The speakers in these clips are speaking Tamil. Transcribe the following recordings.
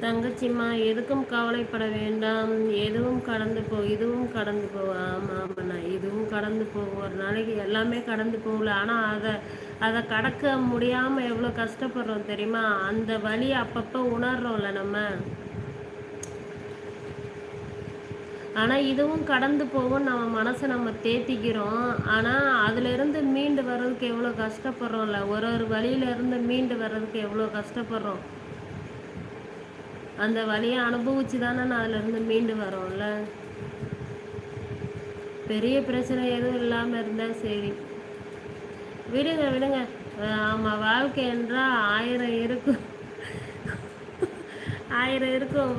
தங்கச்சிம்மா எதுக்கும் கவலைப்பட வேண்டாம். எதுவும் கடந்து போ இதுவும் கடந்து போகும். ஆமா ஆமாண்ணா, இதுவும் கடந்து போகும். ஒரு நாளைக்கு எல்லாமே கடந்து போகல. ஆனால் அதை கடக்க முடியாமல் எவ்வளோ கஷ்டப்படுறோம் தெரியுமா? அந்த வலி அப்பப்போ உணர்றோம்ல நம்ம. ஆனால் இதுவும் கடந்து போகும், நம்ம மனசை நம்ம தேத்திக்கிறோம். ஆனால் அதிலிருந்து மீண்டு வர்றதுக்கு எவ்வளோ கஷ்டப்படுறோம்ல. ஒரு ஒரு வழியிலேருந்து மீண்டு வர்றதுக்கு எவ்வளோ கஷ்டப்படுறோம். அந்த வழியை அனுபவிச்சு தானே நான் அதுலேருந்து மீண்டு வரோம்ல. பெரிய பிரச்சனை எதுவும் இல்லாமல் இருந்தால் சரி, விடுங்க விடுங்க. ஆமாம், வாழ்க்கை என்றால் 1000 இருக்கும். 1000 இருக்கும்.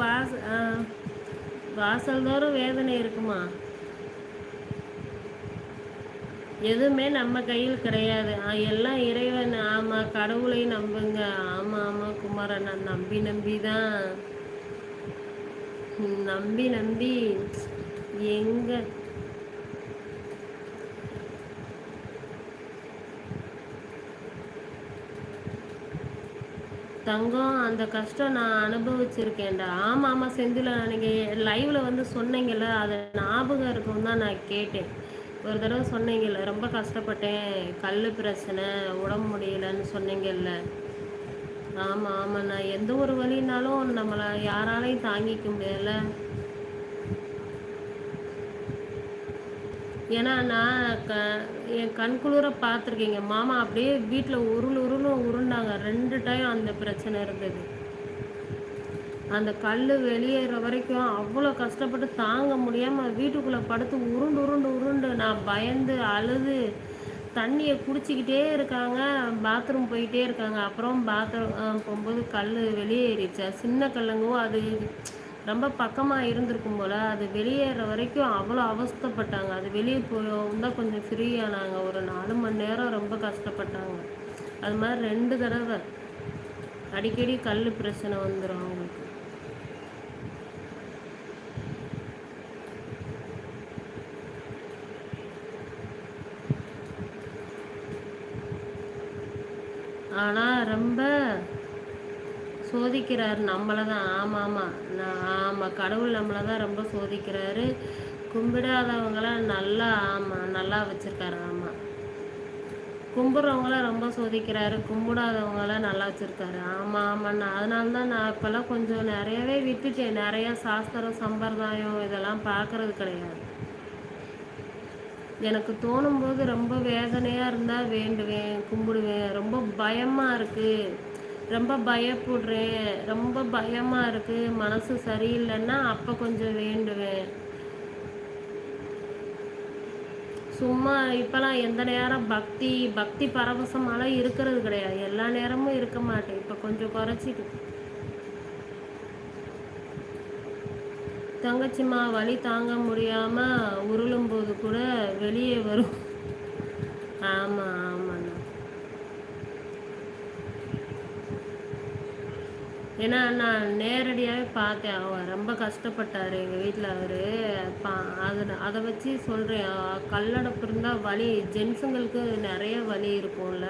வாசல் தோறும் வேதனை இருக்குமா? எதுவுமே நம்ம கையில் கிடையாது. எல்லாம் இறைவன். ஆமாம், கடவுளை நம்புங்க. ஆமாம் ஆமாம் குமாரன், நான் நம்பி நம்பி தான் நம்பி நம்பி எங்க தங்கம், அந்த கஷ்டம் நான் அனுபவிச்சிருக்கேன்டா. ஆமாம் ஆமாம் செந்தில், நீங்கள் லைவில் வந்து சொன்னீங்கல்ல, அது ஞாபகம் இருக்கும் தான் நான் கேட்டேன். ஒரு தடவை சொன்னீங்கல்ல, ரொம்ப கஷ்டப்பட்டேன், கல் பிரச்சனை, உடம்பு முடியலன்னு சொன்னீங்கல்ல. ஆமாம் ஆமாண்ணா, எந்த ஒரு வழினாலும் நம்மளை யாராலையும் தாங்கிக்க முடியல. ஏன்னா நான் என் கண்குளிர பார்த்துருக்கீங்க. மாமா அப்படியே வீட்டில் உருண்டாங்க. 2 டைம் அந்த பிரச்சனை இருந்தது. அந்த கல் வெளியேற வரைக்கும் அவ்வளோ கஷ்டப்பட்டு தாங்க முடியாமல் வீட்டுக்குள்ளே படுத்து உருண்டு நான் பயந்து அழுது தண்ணியை குடிச்சிக்கிட்டே இருக்காங்க. பாத்ரூம் போயிட்டே இருக்காங்க. அப்புறம் பாத்ரூம் போகும்போது கல் வெளியேறிடுச்சு. சின்ன கல்லுங்கோ, அது ரொம்ப பக்கமாக இருந்திருக்கும் போல். அது வெளியேற வரைக்கும் அவ்வளோ அவஸ்தைப்பட்டாங்க. அது வெளியே போயிருந்தால் கொஞ்சம் ஃப்ரீ ஆனாங்க. ஒரு 4 மணி நேரம் ரொம்ப கஷ்டப்பட்டாங்க. அது மாதிரி 2 தடவை அடிக்கடி கல் பிரச்சனை வந்துடும் அவங்களுக்கு. ஆனால் ரொம்ப சோதிக்கிறாரு நம்மளை தான். ஆமாம் ஆமாம் ஆமாம், கடவுள் நம்மளை தான் ரொம்ப சோதிக்கிறாரு. கும்பிடாதவங்களாம் நல்லா, ஆமாம், நல்லா வச்சுருக்காரு. ஆமாம், கும்பிட்றவங்கள ரொம்ப சோதிக்கிறாரு, கும்பிடாதவங்கள நல்லா வச்சுருக்காரு. ஆமாம் ஆமாண்ணா, அதனால தான் நான் இப்போல்லாம் கொஞ்சம் நிறையவே விட்டுட்டேன். நிறையா சாஸ்திரம் சம்பிரதாயம் இதெல்லாம் பார்க்குறது கிடையாது. எனக்கு தோணும்போது ரொம்ப வேதனையாக இருந்தால் வேண்டுவேன், கும்பிடுவேன். ரொம்ப பயமாக இருக்குது, ரொம்ப பயப்படுறேன், ரொம்ப பயமாக இருக்குது, மனசு சரியில்லைன்னா அப்போ கொஞ்சம் வேண்டுவேன். சும்மா இப்போலாம் எந்த நேரம் பக்தி பரவசமாலாம் இருக்கிறது கிடையாது. எல்லா நேரமும் இருக்க மாட்டேன். இப்போ கொஞ்சம் குறைச்சிட்டு. தங்கச்சிம்மா, வலி தாங்க முடியாமல் உருளும்போது கூட வெளியே வரும். ஆமாம் ஆமாண்ணா. ஏன்னா நான் நேரடியாகவே பார்த்தேன். அவர் ரொம்ப கஷ்டப்பட்டார் எங்கள் வீட்டில். அவர் அதை வச்சு சொல்கிறேன். கல்லடப்பு இருந்தால் வலி, ஜென்ஸுங்களுக்கு நிறைய வலி இருக்கும்ல.